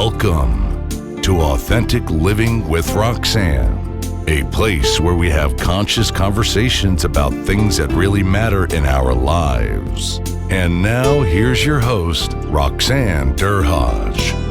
Welcome to Authentic Living with Roxanne, a place where we have conscious conversations about things that really matter in our lives. And now here's your host, Roxanne Derhaj.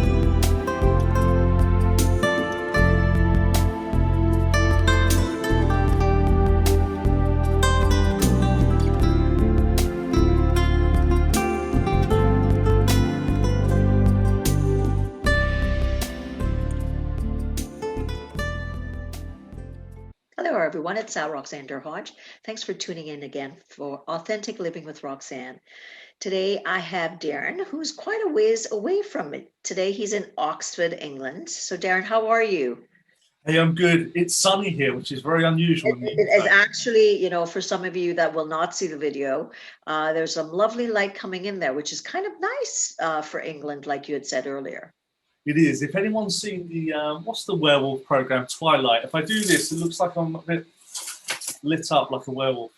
Hello, everyone. It's Roxanne Derhaj. Thanks for tuning in again for Authentic Living with Roxanne. Today, I have Darren, who's quite a ways away from it. Today, he's in Oxford, England. So, Darren, how are you? Hey, I'm good. It's sunny here, which is very unusual in the It is UK. actually, for some of you that will not see the video, there's some lovely light coming in there, which is kind of nice for England, like you had said earlier. It is. If anyone's seen the, what's the werewolf program, Twilight? If I do this, it looks like I'm a bit lit up like a werewolf.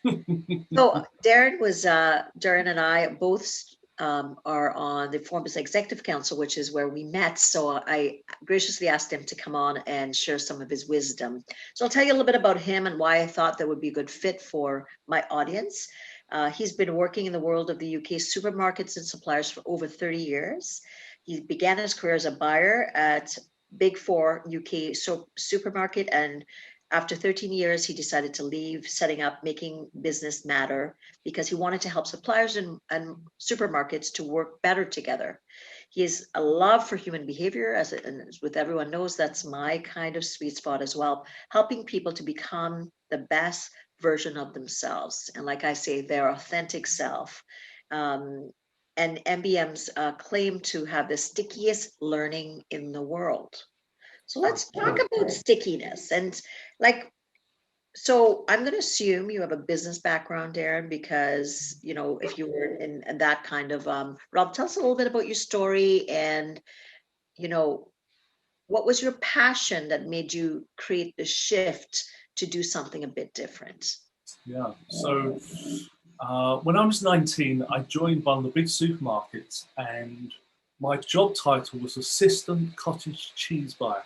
So Darren and I both are on the Forbes Executive Council, which is where we met. So I graciously asked him to come on and share some of his wisdom. So I'll tell you a little bit about him and why I thought that would be a good fit for my audience. He's been working in the world of the UK supermarkets and suppliers for over 30 years. He began his career as a buyer at Big Four UK supermarket, and after 13 years, he decided to leave, setting up Making Business Matter, because he wanted to help suppliers and supermarkets to work better together. He has a love for human behavior, as with everyone knows, that's my kind of sweet spot as well, helping people to become the best version of themselves. And like I say, their authentic self. And MBM's claim to have the stickiest learning in the world. So let's talk about stickiness. And so I'm going to assume you have a business background, Darren, because, if you were in that kind of, Rob, tell us a little bit about your story and, what was your passion that made you create the shift to do something a bit different? Yeah. So when I was 19, I joined one of the big supermarkets, and my job title was Assistant Cottage Cheese Buyer.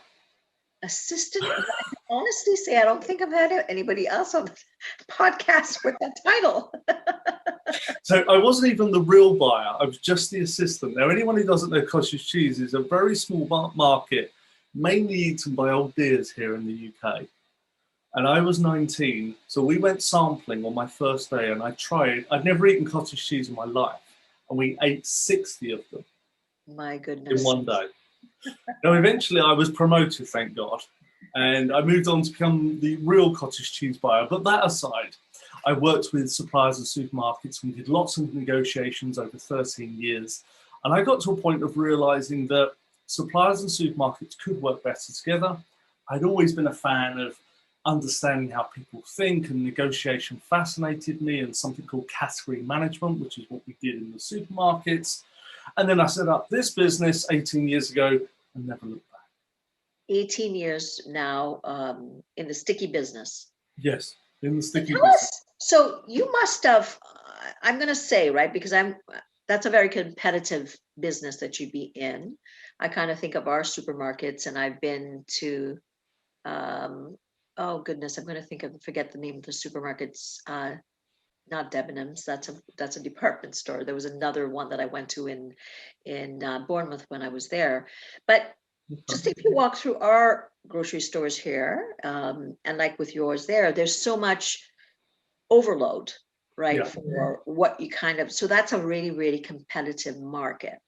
Assistant, I can honestly say I don't think I've had anybody else on the podcast with that title. So I wasn't even the real buyer, I was just the assistant. Now, anyone who doesn't know cottage cheese is a very small market, mainly eaten by old dears here in the UK. And I was 19, so we went sampling on my first day, and I'd never eaten cottage cheese in my life, and we ate 60 of them. My goodness. In one day. Now, eventually I was promoted, thank God, and I moved on to become the real cottage cheese buyer. But that aside, I worked with suppliers and supermarkets and did lots of negotiations over 13 years. And I got to a point of realizing that suppliers and supermarkets could work better together. I'd always been a fan of understanding how people think, and negotiation fascinated me, and something called category management, which is what we did in the supermarkets. And then I set up this business 18 years ago and never looked back. 18 years now in the sticky business. Yes, in the sticky business. So you must have, I'm going to say, right, because that's a very competitive business that you'd be in. I kind of think of our supermarkets, and I've been to, oh goodness, I'm going to forget the name of the supermarkets. Not Debenhams, that's a department store. There was another one that I went to in Bournemouth when I was there. But just if you walk through our grocery stores here, and like with yours there's so much overload, right? Yeah. For what you so that's a really, really competitive market.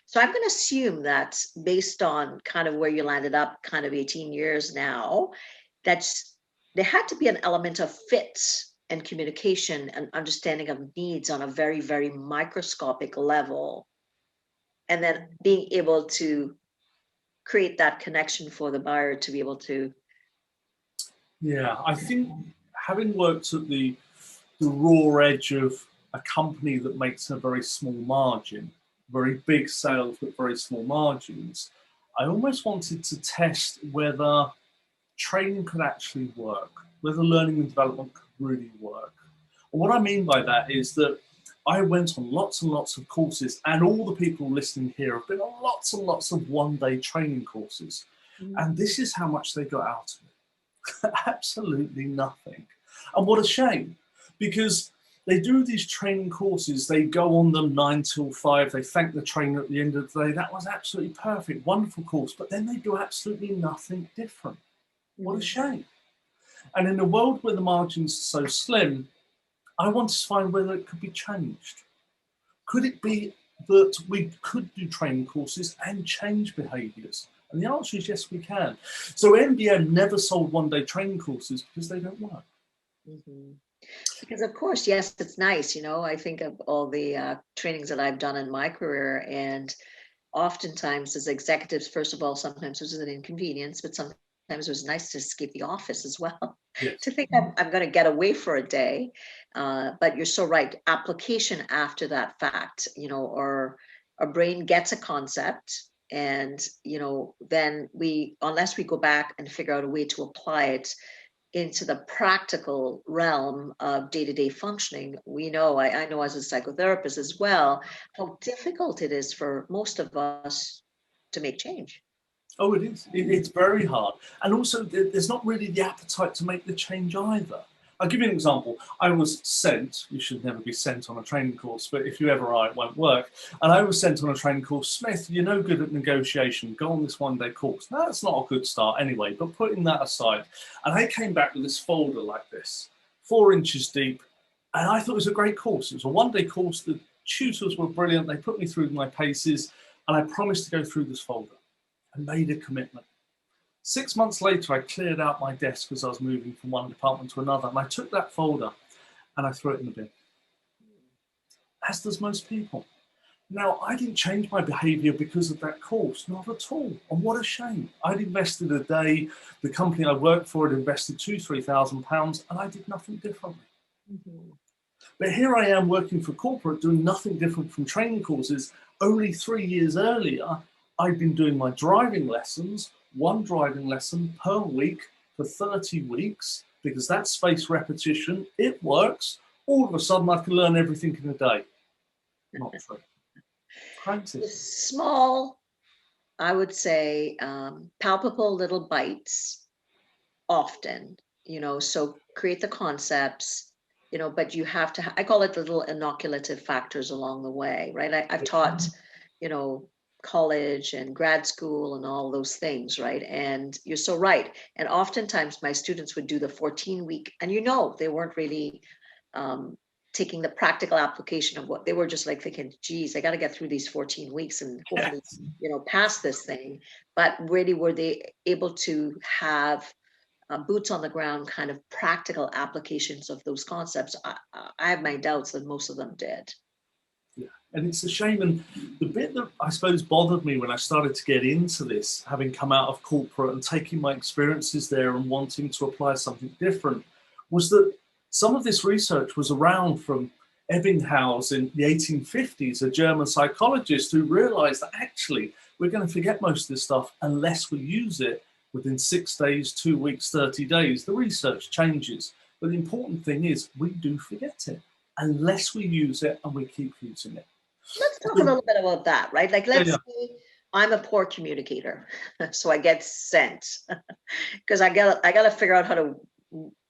So I'm going to assume that based on kind of where you landed up kind of 18 years now, there had to be an element of fit and communication and understanding of needs on a very, very microscopic level. And then being able to create that connection for the buyer to be able to. Yeah, I think having worked at the raw edge of a company that makes a very small margin, very big sales but very small margins, I almost wanted to test whether training could actually work, whether learning and development could really work. And what I mean by that is that I went on lots and lots of courses, and all the people listening here have been on lots and lots of one-day training courses. And this is how much they got out of it. Absolutely nothing. And what a shame, because they do these training courses, they go on them 9 till 5, they thank the trainer at the end of the day. That was absolutely perfect, wonderful course, but then they do absolutely nothing different. What a shame. And in a world where the margins are so slim, I wanted to find whether it could be changed. Could it be that we could do training courses and change behaviours? And the answer is yes, we can. So MBM never sold one-day training courses because they don't work. Because of course, yes, it's nice. You know, I think of all the trainings that I've done in my career, and oftentimes as executives, first of all, sometimes it was an inconvenience, but sometimes it was nice to escape the office as well. Yes. To think I'm going to get away for a day. But you're so right. Application after that fact, you know, or our brain gets a concept, and, you know, then unless we go back and figure out a way to apply it into the practical realm of day-to-day functioning, we know, I know as a psychotherapist as well, how difficult it is for most of us to make change. Oh, it is. It's very hard. And also, there's not really the appetite to make the change either. I'll give you an example. I was sent, you should never be sent on a training course, but if you ever are, it won't work. And I was sent on a training course, Smith, you're no good at negotiation, go on this one-day course. Now, that's not a good start anyway, but putting that aside. And I came back with this folder like this, 4 inches deep, and I thought it was a great course. It was a one-day course. The tutors were brilliant. They put me through my paces, and I promised to go through this folder. I made a commitment. 6 months later, I cleared out my desk because I was moving from one department to another, and I took that folder and I threw it in the bin, as does most people. Now, I didn't change my behaviour because of that course, not at all. And what a shame. I'd invested a day, the company I worked for had invested £2,000-3,000, and I did nothing differently. But here I am working for corporate, doing nothing different from training courses. Only 3 years earlier, I'd been doing my driving lessons, 1 driving lesson per week for 30 weeks, because that's spaced repetition, it works. All of a sudden I can learn everything in a day. Not true. Practice. Small, I would say, palpable little bites often, you know, so create the concepts, you know, but you have to, I call it the little inoculative factors along the way, right? I've taught, you know, college and grad school and all those things, right? And you're so right. And oftentimes my students would do the 14-week, and you know, they weren't really taking the practical application of what they were, just like thinking, geez, I got to get through these 14 weeks and hopefully, you know, pass this thing. But really, were they able to have boots on the ground kind of practical applications of those concepts? I have my doubts that most of them did. And it's a shame. And the bit that I suppose bothered me when I started to get into this, having come out of corporate and taking my experiences there and wanting to apply something different, was that some of this research was around from Ebbinghaus in the 1850s, a German psychologist who realized that actually we're going to forget most of this stuff unless we use it within 6 days, 2 weeks, 30 days. The research changes. But the important thing is we do forget it unless we use it and we keep using it. Let's talk a little bit about that, right? Like, let's say I'm a poor communicator, so I get sent because I got to figure out how to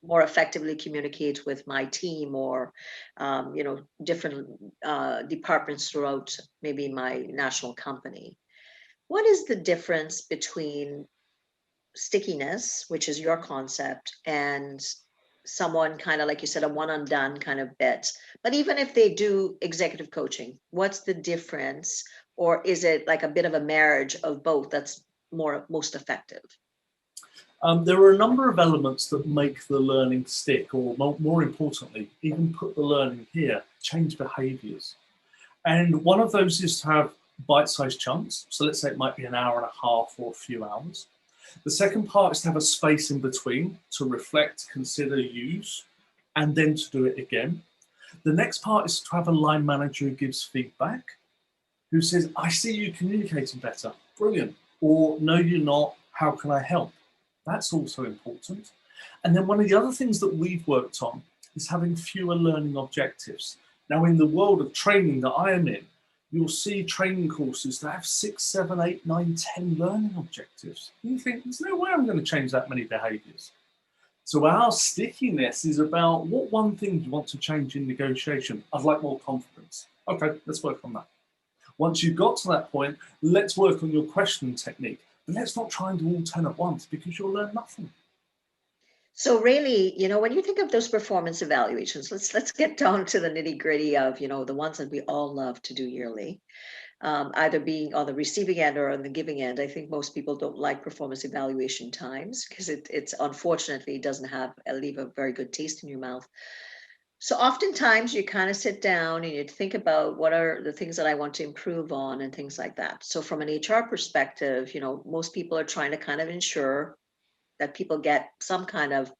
more effectively communicate with my team or, you know, different departments throughout maybe my national company. What is the difference between stickiness, which is your concept, and someone kind of, like you said, a one and done kind of bit? But even if they do executive coaching, what's the difference? Or is it like a bit of a marriage of both that's most effective? There are a number of elements that make the learning stick, or more importantly, even put the learning here, change behaviors. And one of those is to have bite-sized chunks. So let's say it might be an hour and a half or a few hours. The second part is to have a space in between to reflect, consider, use, and then to do it again. The next part is to have a line manager who gives feedback, who says, I see you communicating better, brilliant. Or no, you're not, how can I help? That's also important. And then one of the other things that we've worked on is having fewer learning objectives. Now, in the world of training that I am in, you'll see training courses that have 6, 7, 8, 9, 10 learning objectives. You think, there's no way I'm going to change that many behaviours. So our stickiness is about, what one thing do you want to change in negotiation? I'd like more confidence. Okay, let's work on that. Once you've got to that point, let's work on your questioning technique. But let's not try and do all 10 at once, because you'll learn nothing. So really, when you think of those performance evaluations, let's get down to the nitty gritty of, the ones that we all love to do yearly, either being on the receiving end or on the giving end. I think most people don't like performance evaluation times because it's unfortunately doesn't leave a very good taste in your mouth. So oftentimes you kind of sit down and you think about what are the things that I want to improve on and things like that. So from an HR perspective, most people are trying to kind of ensure that people get some kind of,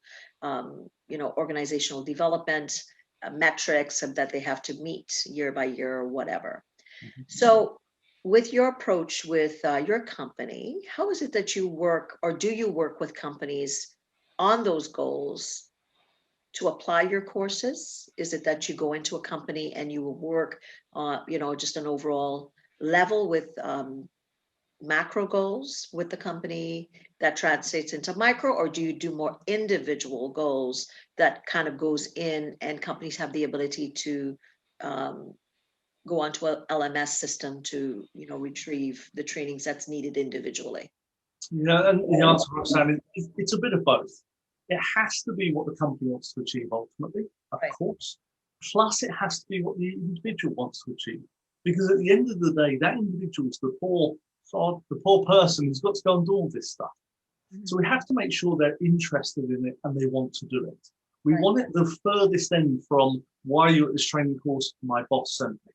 organizational development metrics that they have to meet year by year or whatever. Mm-hmm. So with your approach with your company, how is it that you work, or do you work with companies on those goals to apply your courses? Is it that you go into a company and you will work on, just an overall level with macro goals with the company that translates into micro, or do you do more individual goals that kind of goes in and companies have the ability to go onto a LMS system to, retrieve the trainings that's needed individually? Yeah, and the answer, Roxanne, it's a bit of both. It has to be what the company wants to achieve ultimately, of course. Plus, it has to be what the individual wants to achieve. Because at the end of the day, that individual is the poor person who's got to go and do all this stuff. Mm-hmm. So we have to make sure they're interested in it and they want to do it. We want it the furthest end from, why are you at this training course? My boss sent me.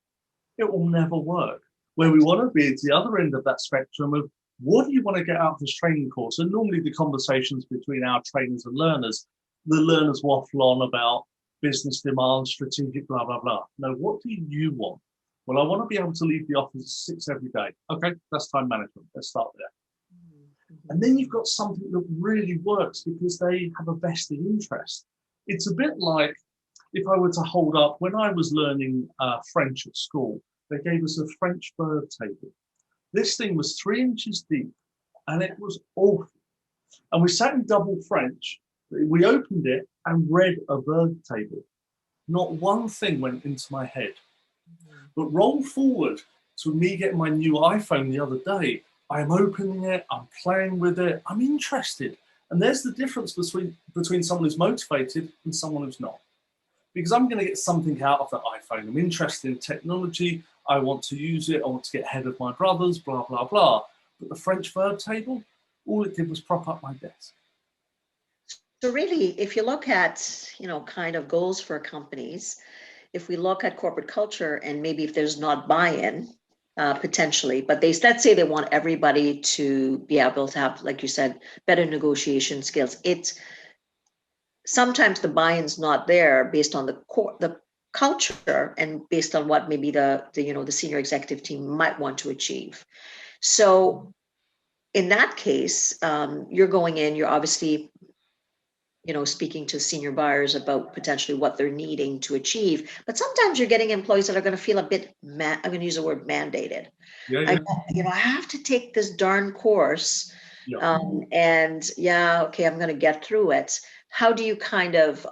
It will never work. Where we want to be is the other end of that spectrum of, what do you want to get out of this training course? And normally the conversations between our trainers and learners, the learners waffle on about business demands, strategic, blah, blah, blah. No, what do you want? Well, I want to be able to leave the office at 6 every day. Okay, that's time management. Let's start there. Mm-hmm. And then you've got something that really works because they have a vested interest. It's a bit like if I were to hold up, when I was learning French at school, they gave us a French verb table. This thing was 3 inches deep and it was awful. And we sat in double French. We opened it and read a verb table. Not one thing went into my head. But roll forward to me getting my new iPhone the other day. I'm opening it, I'm playing with it, I'm interested. And there's the difference between someone who's motivated and someone who's not. Because I'm going to get something out of that iPhone. I'm interested in technology, I want to use it, I want to get ahead of my brothers, blah, blah, blah. But the French verb table, all it did was prop up my desk. So really, if you look at, kind of goals for companies, if we look at corporate culture and maybe if there's not buy-in, potentially, but let's say they want everybody to be able to have, like you said, better negotiation skills. It's sometimes the buy-in's not there based on the culture and based on what maybe the senior executive team might want to achieve. So in that case, you're going in, you're obviously speaking to senior buyers about potentially what they're needing to achieve. But sometimes you're getting employees that are going to feel a bit, I'm going to use the word mandated. Yeah. I have to take this darn course. Yeah. Okay, I'm going to get through it. How do you kind of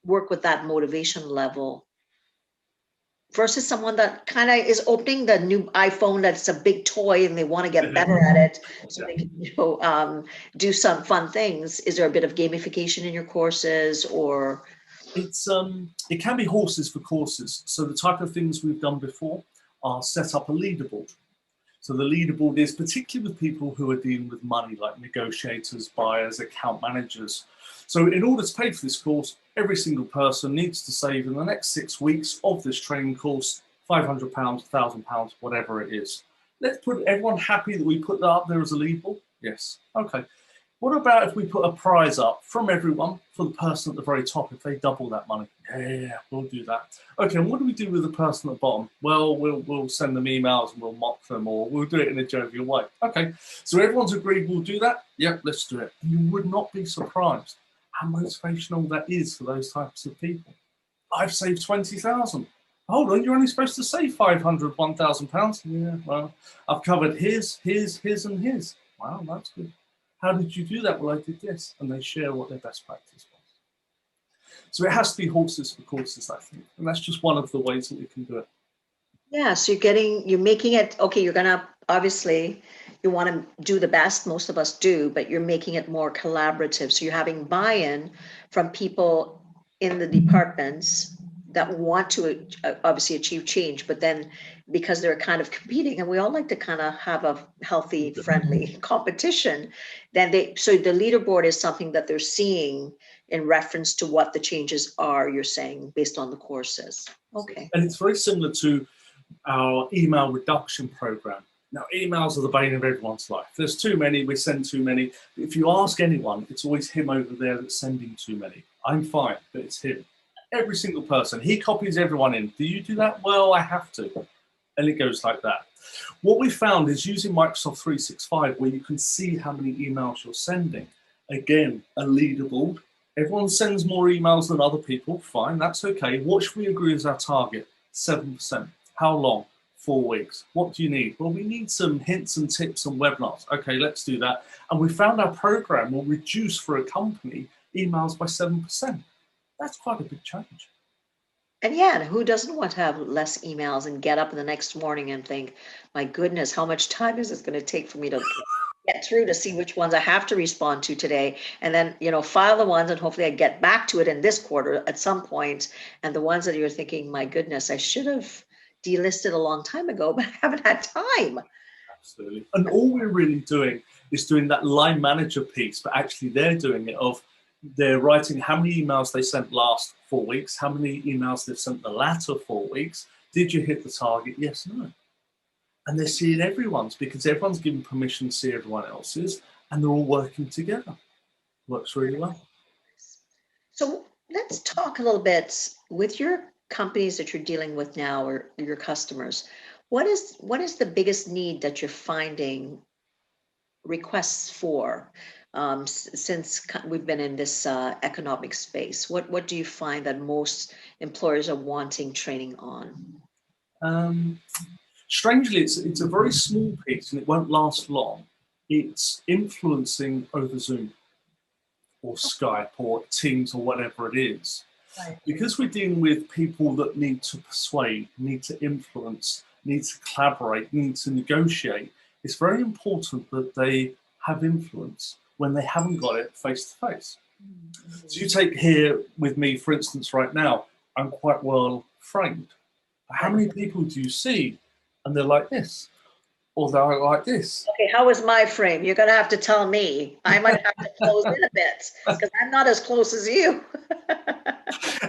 work with that motivation level versus someone that kind of is opening the new iPhone that's a big toy and they want to get better at it so they can do some fun things? Is there a bit of gamification in your courses, or? It can be horses for courses. So the type of things we've done before are set up a leaderboard. So the leaderboard is particularly with people who are dealing with money, like negotiators, buyers, account managers. So in order to pay for this course, every single person needs to save in the next 6 weeks of this training course, £500, £1,000, whatever it is. Let's put everyone happy that we put that up there as a leaderboard? Yes. Okay. What about if we put a prize up from everyone for the person at the very top if they double that money? Yeah, we'll do that. Okay, and what do we do with the person at the bottom? Well, we'll send them emails and we'll mock them, or we'll do it in a jovial way. Okay, so everyone's agreed we'll do that? Yep, let's do it. You would not be surprised how motivational that is for those types of people. I've saved 20,000. Hold on, you're only supposed to save 500, 1,000 pounds. Yeah, well, I've covered his, and his. Wow, that's good. How did you do that? Well, I did this. And they share what their best practice was. So it has to be horses for courses, I think. And that's just one of the ways that we can do it. Yeah, so you're making it, okay, you're gonna, obviously, you want to do the best, most of us do, but you're making it more collaborative. So you're having buy-in from people in the departments that want to obviously achieve change, but then because they're kind of competing, and we all like to kind of have a healthy, friendly competition, so the leaderboard is something that they're seeing in reference to what the changes are, you're saying, based on the courses. Okay. And it's very similar to our email reduction program. Now, emails are the bane of everyone's life. There's too many, we send too many. If you ask anyone, it's always him over there that's sending too many. I'm fine, but it's him. Every single person. He copies everyone in. Do you do that? Well, I have to. And it goes like that. What we found is using Microsoft 365, where you can see how many emails you're sending. Again, a leaderboard. Everyone sends more emails than other people. Fine, that's okay. What should we agree is our target? 7%. How long? 4 weeks. What do you need? Well, we need some hints and tips and webinars. Okay, let's do that. And we found our program will reduce for a company emails by 7%. That's quite a big change. And yeah, and who doesn't want to have less emails and get up in the next morning and think, my goodness, how much time is this going to take for me to get through to see which ones I have to respond to today, and then, you know, file the ones and hopefully I get back to it in this quarter at some point. And the ones that you're thinking, my goodness, I should have delisted a long time ago, but I haven't had time. Absolutely. And all we're really doing is doing that line manager piece, but actually they're doing it of, they're writing how many emails they sent last 4 weeks, how many emails they've sent the latter 4 weeks. Did you hit the target? Yes, no. And they're seeing everyone's, because everyone's given permission to see everyone else's, and they're all working together. Works really well. So let's talk a little bit with your companies that you're dealing with now, or your customers. What is the biggest need that you're finding requests for since we've been in this economic space? What do you find that most employers are wanting training on? Strangely, it's a very small piece and it won't last long. It's influencing over Zoom or Skype or Teams or whatever it is. Right. Because we're dealing with people that need to persuade, need to influence, need to collaborate, need to negotiate, it's very important that they have influence when they haven't got it face to face. Mm-hmm. So you take here with me, for instance, right now, I'm quite well framed. How many people do you see and they're like this, or they're like this? Okay, how is my frame? You're going to have to tell me. I might have to close in a bit because I'm not as close as you.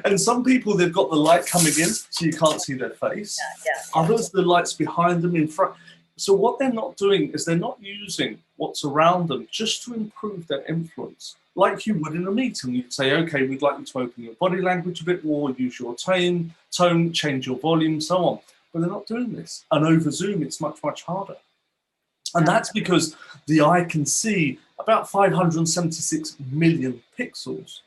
And some people, they've got the light coming in so you can't see their face. Yeah. Others, the light's behind them, in front. So what they're not doing is they're not using what's around them just to improve their influence. Like you would in a meeting, you'd say, okay, we'd like you to open your body language a bit more, use your tone, change your volume, so on. But they're not doing this. And over Zoom, it's much, much harder. And that's because the eye can see about 576 million pixels.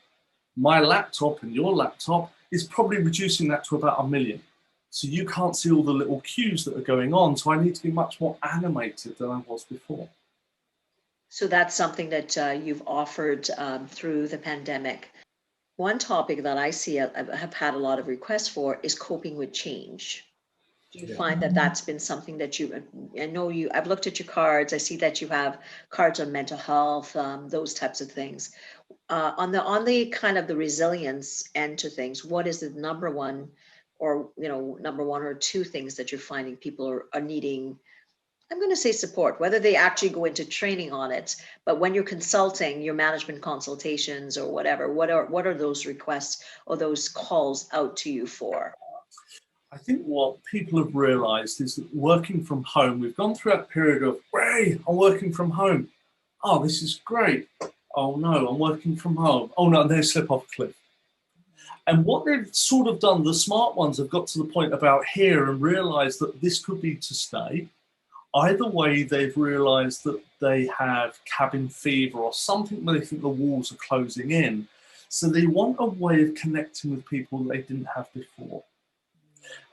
My laptop and your laptop is probably reducing that to about 1 million. So you can't see all the little cues that are going on. So I need to be much more animated than I was before. So that's something that you've offered through the pandemic. One topic that I see I have had a lot of requests for is coping with change. Do you find that that's been something that I've looked at your cards. I see that you have cards on mental health, those types of things. On the kind of the resilience end to things, what is the number one or two things that you're finding people are needing? I'm going to say support, whether they actually go into training on it, but when you're consulting, your management consultations or whatever, what are those requests or those calls out to you for? I think what people have realized is that working from home, we've gone through that period of, hey, I'm working from home. Oh, this is great. Oh no, I'm working from home. Oh no, and they slip off a cliff. And what they've sort of done, the smart ones have got to the point about here and realized that this could be to stay. Either way, they've realized that they have cabin fever or something where they think the walls are closing in. So they want a way of connecting with people they didn't have before.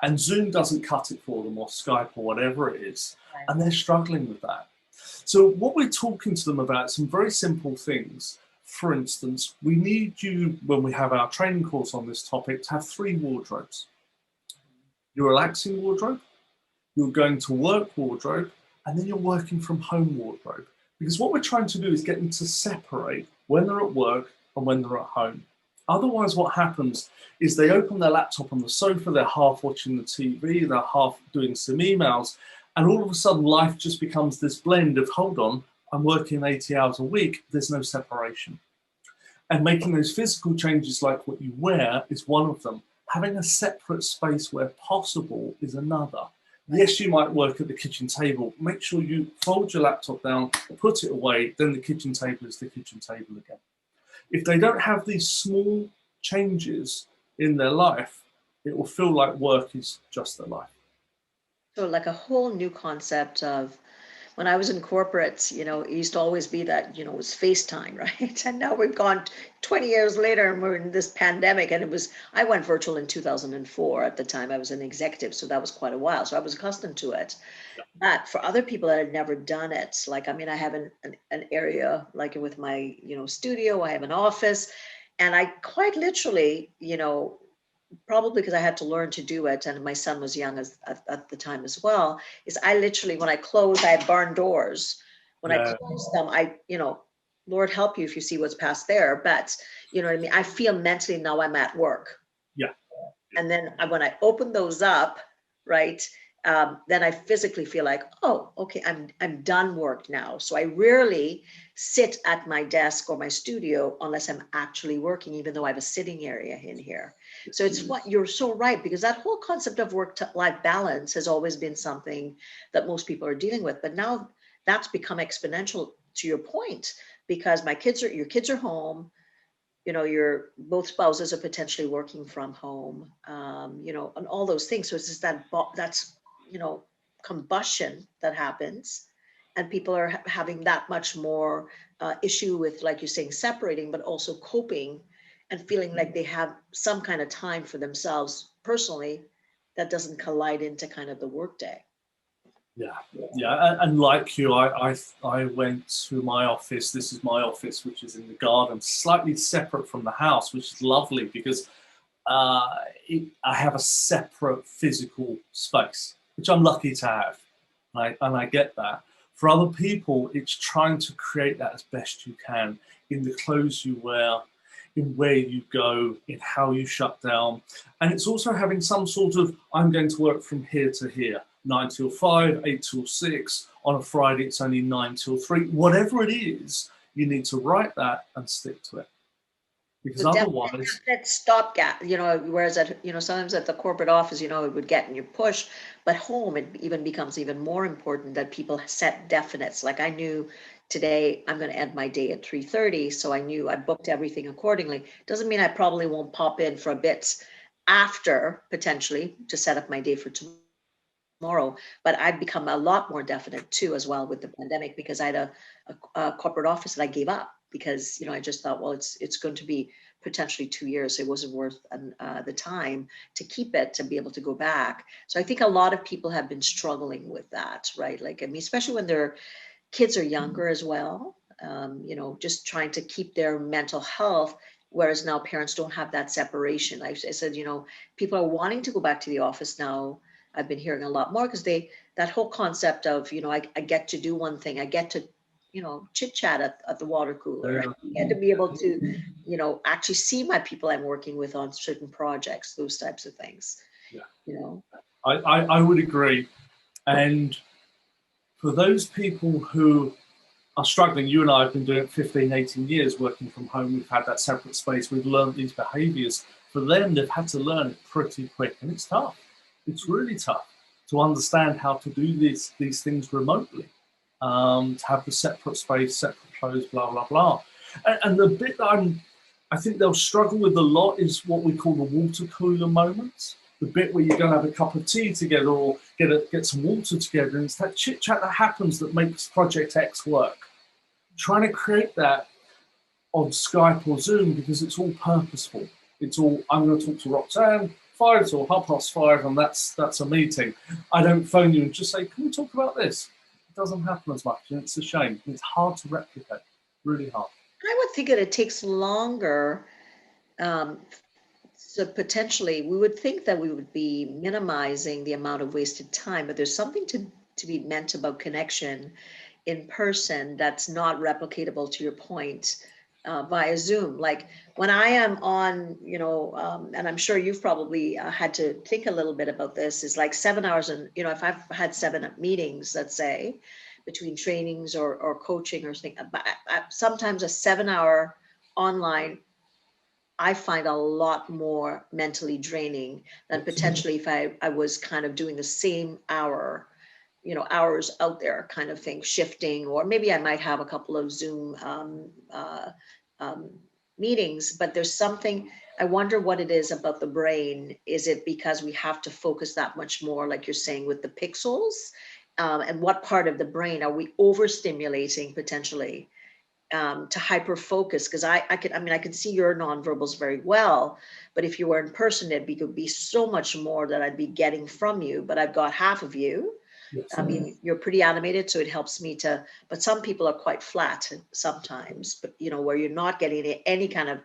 And Zoom doesn't cut it for them, or Skype, or whatever it is. And they're struggling with that. So what we're talking to them about, some very simple things. For instance, we need you, when we have our training course on this topic, to have 3 wardrobes. Your relaxing wardrobe, you're going to work wardrobe, and then you're working from home wardrobe. Because what we're trying to do is get them to separate when they're at work and when they're at home. Otherwise, what happens is they open their laptop on the sofa, they're half watching the TV, they're half doing some emails, and all of a sudden life just becomes this blend of, hold on, I'm working 80 hours a week, there's no separation. And making those physical changes like what you wear is one of them. Having a separate space where possible is another. Yes, you might work at the kitchen table. Make sure you fold your laptop down, put it away, then the kitchen table is the kitchen table again. If they don't have these small changes in their life, it will feel like work is just their life. So like a whole new concept of, when I was in corporates, it used to always be that, it was FaceTime, right? And now we've gone 20 years later and we're in this pandemic, and I went virtual in 2004. At the time I was an executive, so that was quite a while. So I was accustomed to it. But for other people that had never done it, like, I have an area, like with my, studio, I have an office, and I quite literally, probably because I had to learn to do it, and my son was young at the time as well, is I literally, when I close, I have barn doors. When I close them, Lord help you if you see what's past there, but you know what I mean? I feel mentally now I'm at work. Yeah. And then when I open those up, right, then I physically feel like, oh, okay, I'm done work now. So I rarely sit at my desk or my studio unless I'm actually working, even though I have a sitting area in here. So it's what you're so right, because that whole concept of work-life balance has always been something that most people are dealing with. But now that's become exponential, to your point, because your kids are home. Your both spouses are potentially working from home, and all those things. So it's just that's combustion that happens, and people are having that much more issue with, like you're saying, separating, but also coping and feeling like they have some kind of time for themselves personally that doesn't collide into kind of the workday. Yeah, and like you, I went to my office. This is my office, which is in the garden, slightly separate from the house, which is lovely because I have a separate physical space, which I'm lucky to have, and I get that. For other people, it's trying to create that as best you can in the clothes you wear, in where you go, in how you shut down. And it's also having some sort of, I'm going to work from here to here, 9 till 5, 8 till 6. On a Friday, it's only 9 till 3. Whatever it is, you need to write that and stick to it. Because So otherwise, that stopgap, whereas sometimes at the corporate office, it would get in your push, but home, it even becomes even more important that people set definites. Like I knew today I'm going to end my day at 3:30, so I knew I booked everything accordingly. Doesn't mean I probably won't pop in for a bit after, potentially, to set up my day for tomorrow, but I've become a lot more definite too as well with the pandemic, because I had a corporate office that I gave up because I just thought, well, it's going to be potentially 2 years. It wasn't worth the time to keep it, to be able to go back. So I think a lot of people have been struggling with that, right? Like, I mean, especially when their kids are younger as well, just trying to keep their mental health. Whereas now parents don't have that separation. I said, people are wanting to go back to the office now. I've been hearing a lot more because that whole concept of, I get to do one thing. I get to, chit chat at the water cooler. Yeah. I get to be able to, actually see my people I'm working with on certain projects, those types of things. Yeah. I would agree. And for those people who are struggling, you and I have been doing it 15, 18 years working from home. We've had that separate space. We've learned these behaviors. For them, they've had to learn it pretty quick, and it's tough. It's really tough to understand how to do these things remotely, to have the separate space, separate clothes, blah, blah, blah. And the bit that I think they'll struggle with a lot is what we call the water cooler moments. The bit where you're going to have a cup of tea together or get some water together, and it's that chit-chat that happens that makes Project X work. Trying to create that on Skype or Zoom because it's all purposeful. It's all, I'm going to talk to Roxanne 5 till 5:30, and that's a meeting. I don't phone you and just say, can we talk about this? It doesn't happen as much, and it's a shame. It's hard to replicate, really hard. I would think that it takes longer. So potentially we would think that we would be minimizing the amount of wasted time, but there's something to be meant about connection in person that's not replicatable, to your point, via Zoom. Like when I am on, and I'm sure you've probably had to think a little bit about this, is like 7 hours. And, if I've had 7 meetings, let's say, between trainings or coaching or something, sometimes a 7-hour online, I find a lot more mentally draining than potentially if I was kind of doing the same hour, hours out there kind of thing, shifting, or maybe I might have a couple of Zoom meetings, but there's something, I wonder what it is about the brain. Is it because we have to focus that much more, like you're saying, with the pixels? And what part of the brain are we overstimulating potentially? To hyper focus, because I could see your nonverbals very well, but if you were in person, it could be so much more that I'd be getting from you, but I've got half of you. Yes. I mean, you're pretty animated, so it helps me but some people are quite flat sometimes, but where you're not getting any kind of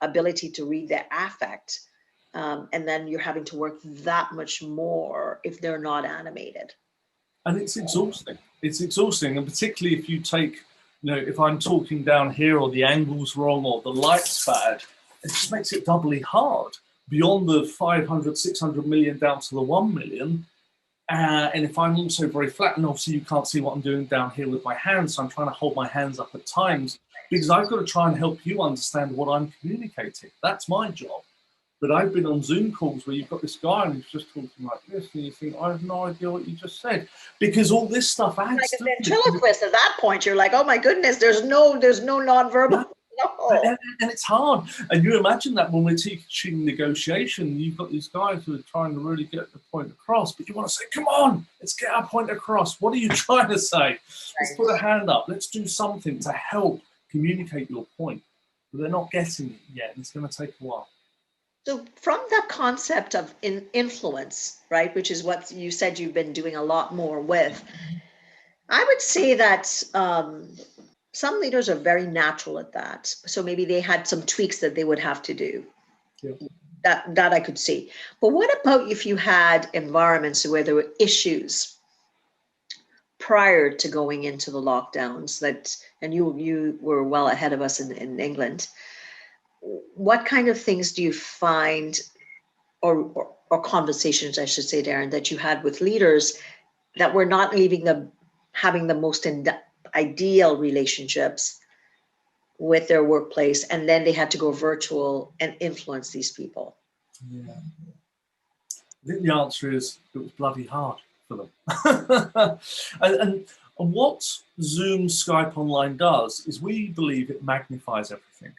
ability to read their affect. And then you're having to work that much more if they're not animated. And it's exhausting. It's exhausting. And particularly if you take, if I'm talking down here or the angle's wrong or the light's bad, it just makes it doubly hard beyond the 500, 600 million down to the 1 million. And if I'm also very flat, and obviously you can't see what I'm doing down here with my hands, so I'm trying to hold my hands up at times because I've got to try and help you understand what I'm communicating. That's my job. But I've been on Zoom calls where you've got this guy and he's just talking like this, and you think, I have no idea what you just said, because all this stuff adds. Like a ventriloquist at that point, you're like, oh my goodness, there's no nonverbal. No. And it's hard. And you imagine that when we're teaching negotiation, you've got these guys who are trying to really get the point across, but you want to say, come on, let's get our point across. What are you trying to say? Let's put a hand up. Let's do something to help communicate your point. But they're not getting it yet. And it's going to take a while. So from that concept of influence, right, which is what you said you've been doing a lot more with, I would say that some leaders are very natural at that. So maybe they had some tweaks that they would have to do. Yeah. That I could see. But what about if you had environments where there were issues prior to going into the lockdowns and you were well ahead of us in England? What kind of things do you find, or conversations, I should say, Darren, that you had with leaders that were not having the most ideal relationships with their workplace, and then they had to go virtual and influence these people? Yeah. I think the answer is it was bloody hard for them. and what Zoom, Skype Online does is we believe it magnifies everything.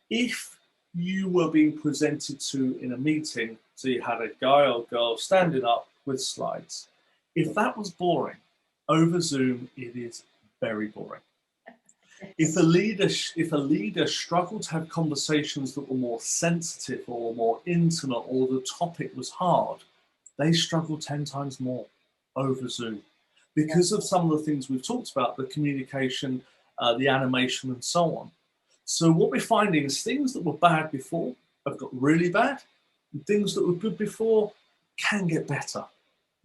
If you were being presented to in a meeting, so you had a guy or girl standing up with slides, if that was boring, over Zoom, it is very boring. If a leader struggled to have conversations that were more sensitive or more intimate, or the topic was hard, they struggle 10 times more over Zoom because of some of the things we've talked about, the communication, the animation, and so on. So what we're finding is things that were bad before have got really bad, and things that were good before can get better.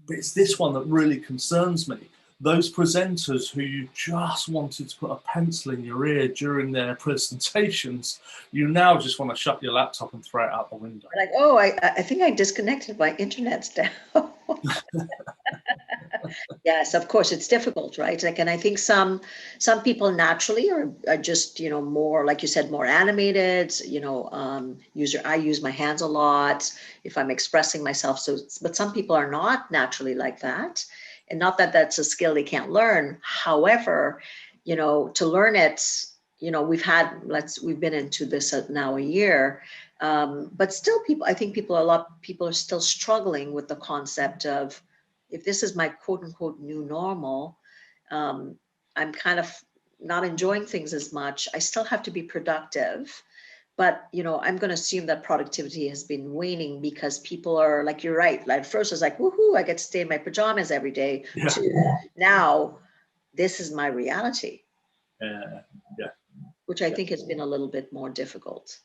But it's this one that really concerns me. Those presenters who you just wanted to put a pencil in your ear during their presentations, you now just want to shut your laptop and throw it out the window. Like, oh, I think I disconnected my internet down. Yes, of course, it's difficult, right? Like, and I think some people naturally are just, more, like you said, more animated, I use my hands a lot if I'm expressing myself. So, but some people are not naturally like that. And not that that's a skill they can't learn. However, to learn it, we've been into this now a year, but still I think people are still struggling with the concept of, if this is my quote unquote new normal, I'm kind of, not enjoying things as much. I still have to be productive. But, I'm going to assume that productivity has been waning because people are like, you're right. Like first I was like, woohoo, I get to stay in my pajamas every day. Yeah. Now, this is my reality. Yeah. Which I think has been a little bit more difficult.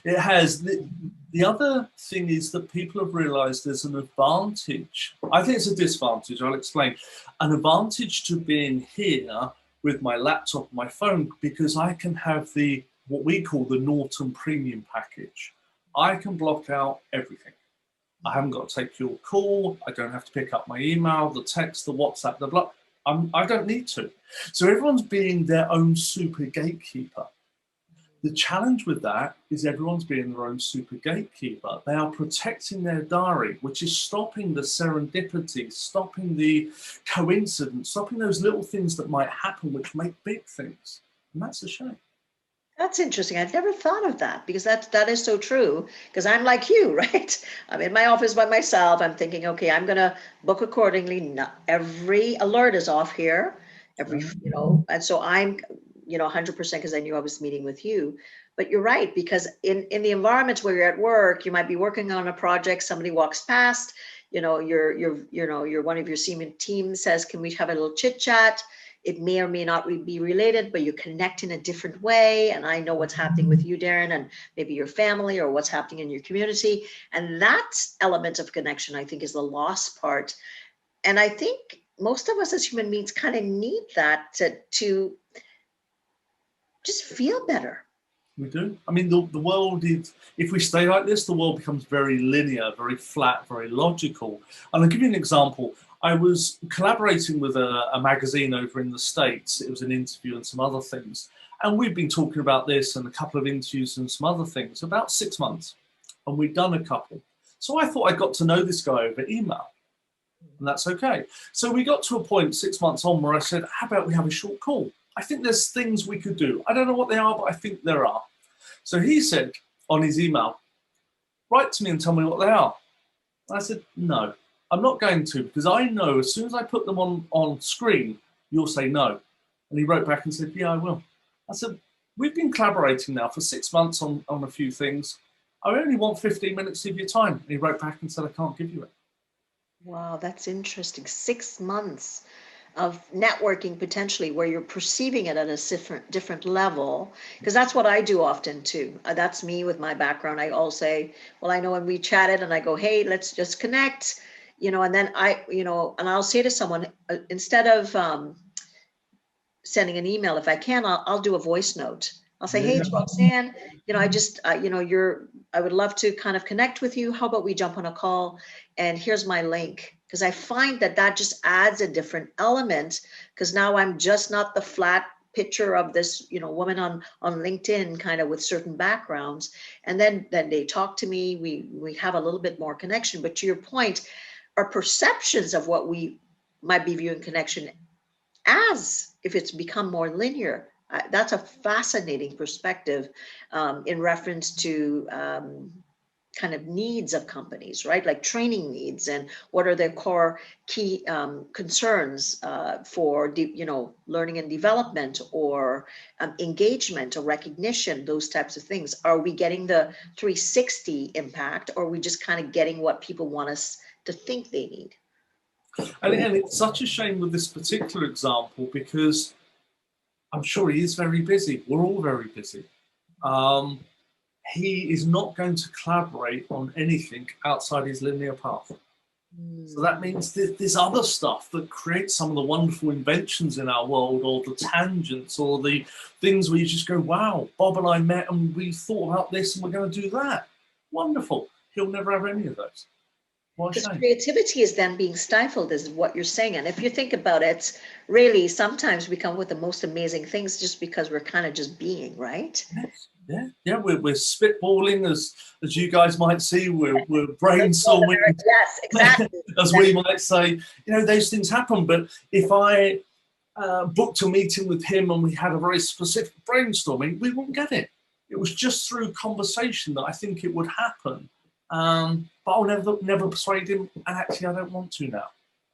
It has. The other thing is that people have realized there's an advantage. I think it's a disadvantage. I'll explain. An advantage to being here with my laptop, my phone, because I can have what we call the Norton Premium package. I can block out everything. I haven't got to take your call. I don't have to pick up my email, the text, the WhatsApp, the blah. I don't need to. So everyone's being their own super gatekeeper. The challenge with that is everyone's being their own super gatekeeper. They are protecting their diary, which is stopping the serendipity, stopping the coincidence, stopping those little things that might happen, which make big things. And that's a shame. That's interesting. I've never thought of that because that is so true. Because I'm like you, right? I'm in my office by myself. I'm thinking, okay, I'm gonna book accordingly. Not every alert is off here. And so I'm, 100% because I knew I was meeting with you. But you're right, because in the environments where you're at work, you might be working on a project. Somebody walks past. Your one of your senior team says, "Can we have a little chit chat?" It may or may not be related, but you connect in a different way. And I know what's happening with you, Darren, and maybe your family or what's happening in your community. And that element of connection, I think, is the lost part. And I think most of us as human beings kind of need that to just feel better. We do. I mean, the world is, if we stay like this, the world becomes very linear, very flat, very logical. And I'll give you an example. I was collaborating with a magazine over in the States. It was an interview and some other things. And we've been talking about this and a couple of interviews and some other things about 6 months. And we'd done a couple. So I thought I got to know this guy over email. And that's okay. So we got to a point 6 months on where I said, how about we have a short call? I think there's things we could do. I don't know what they are, but I think there are. So he said on his email, write to me and tell me what they are. I said, no, I'm not going to, because I know as soon as I put them on screen, you'll say no. And he wrote back and said, yeah, I will. I said, we've been collaborating now for 6 months on a few things. I only want 15 minutes of your time. And he wrote back and said, I can't give you it. Wow, that's interesting. 6 months of networking potentially where you're perceiving it at a different level, because that's what I do often too. That's me with my background. I all say, well, I know when we chatted and I go, hey, let's just connect, and then and I'll say to someone, instead of sending an email, if I can, I'll do a voice note. I'll say, hey, Roxanne, I would love to kind of connect with you. How about we jump on a call and here's my link. Because I find that just adds a different element, because now I'm just not the flat picture of this, woman on LinkedIn kind of with certain backgrounds. And then they talk to me, we have a little bit more connection. But to your point, our perceptions of what we might be viewing connection as, if it's become more linear, that's a fascinating perspective in reference to kind of needs of companies, right? Like training needs and what are their core key concerns for, learning and development or engagement or recognition, those types of things. Are we getting the 360 impact, or are we just kind of getting what people want us to think they need? And it's such a shame with this particular example, because I'm sure he is very busy. We're all very busy. He is not going to collaborate on anything outside his linear path. So that means there's other stuff that creates some of the wonderful inventions in our world, or the tangents, or the things where you just go, wow, Bob and I met and we thought about this and we're going to do that. Wonderful. He'll never have any of those. Because creativity is then being stifled, is what you're saying. And if you think about it, really, sometimes we come with the most amazing things just because we're kind of just being, right? Yeah. We're spitballing, as you guys might see. We're brainstorming. Yes, exactly. As we might say, those things happen. But if I booked a meeting with him and we had a very specific brainstorming, we wouldn't get it. It was just through conversation that I think it would happen. But I'll never persuade him, and actually I don't want to now.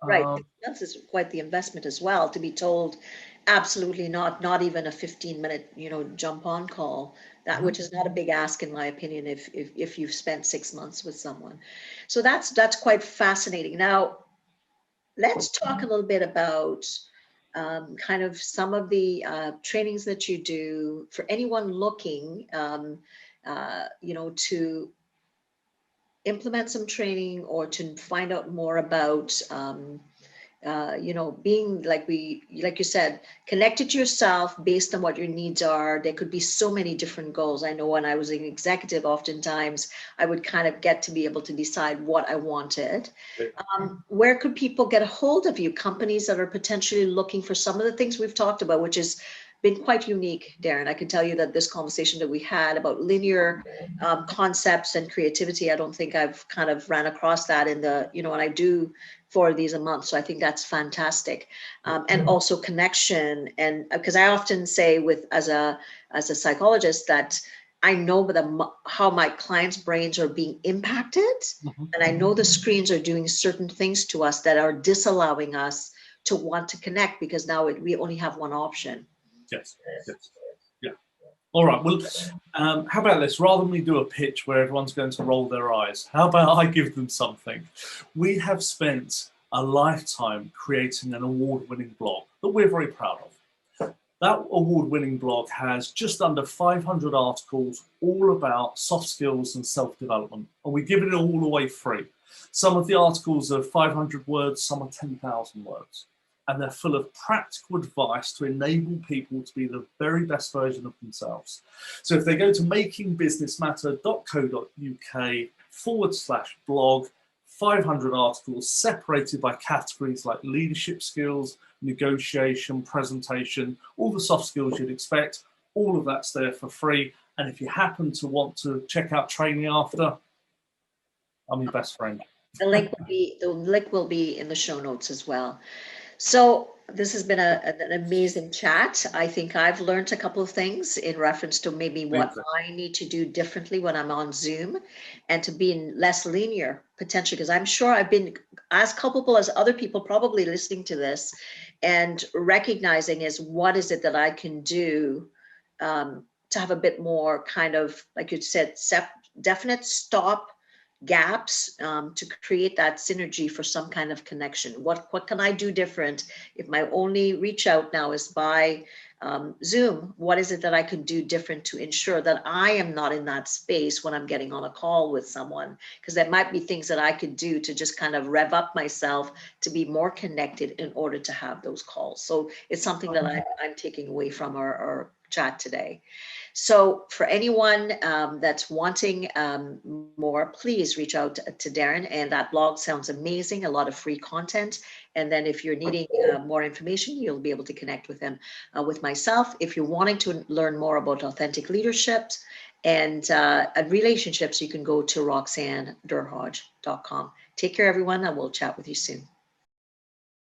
Right. 6 months is quite the investment as well, to be told, absolutely not even a 15-minute, jump on call, which is not a big ask in my opinion, if you've spent 6 months with someone. So that's quite fascinating. Now, let's talk a little bit about kind of some of the trainings that you do for anyone looking, to implement some training or to find out more about, being like you said, connected to yourself based on what your needs are. There could be so many different goals. I know when I was an executive, oftentimes I would kind of get to be able to decide what I wanted. Where could people get a hold of you? Companies that are potentially looking for some of the things we've talked about, which has been quite unique, Darren. I can tell you that this conversation that we had about linear concepts and creativity, I don't think I've kind of ran across that in the, and I do 4 of these a month. So I think that's fantastic. And also connection. And because I often say as a psychologist that I know how my clients' brains are being impacted. And I know the screens are doing certain things to us that are disallowing us to want to connect, because now we only have one option. Yes. Yeah. All right. Well, how about this? Rather than we do a pitch where everyone's going to roll their eyes, how about I give them something? We have spent a lifetime creating an award-winning blog that we're very proud of. That award-winning blog has just under 500 articles, all about soft skills and self-development, and we give it all away free. Some of the articles are 500 words, some are 10,000 words. And they're full of practical advice to enable people to be the very best version of themselves. So if they go to makingbusinessmatter.co.uk/blog, 500 articles separated by categories like leadership skills, negotiation, presentation, all the soft skills you'd expect, all of that's there for free. And if you happen to want to check out training after, I'm your best friend. The link will be in the show notes as well. So this has been an amazing chat. I think I've learned a couple of things in reference to maybe what I need to do differently when I'm on Zoom, and to be less linear potentially, because I'm sure I've been as culpable as other people probably listening to this, and recognizing is what is it that I can do to have a bit more kind of, like you said, definite stop gaps to create that synergy for some kind of connection. What can I do different? If my only reach out now is by Zoom, what is it that I can do different to ensure that I am not in that space when I'm getting on a call with someone? Because there might be things that I could do to just kind of rev up myself to be more connected in order to have those calls. So it's something that I'm taking away from our chat today. So for anyone that's wanting more, please reach out to Darren, and that blog sounds amazing, a lot of free content. And then if you're needing more information, you'll be able to connect with him, with myself. If you're wanting to learn more about authentic leadership and relationships, you can go to roxannedurhodge.com. Take care, everyone, and we'll chat with you soon.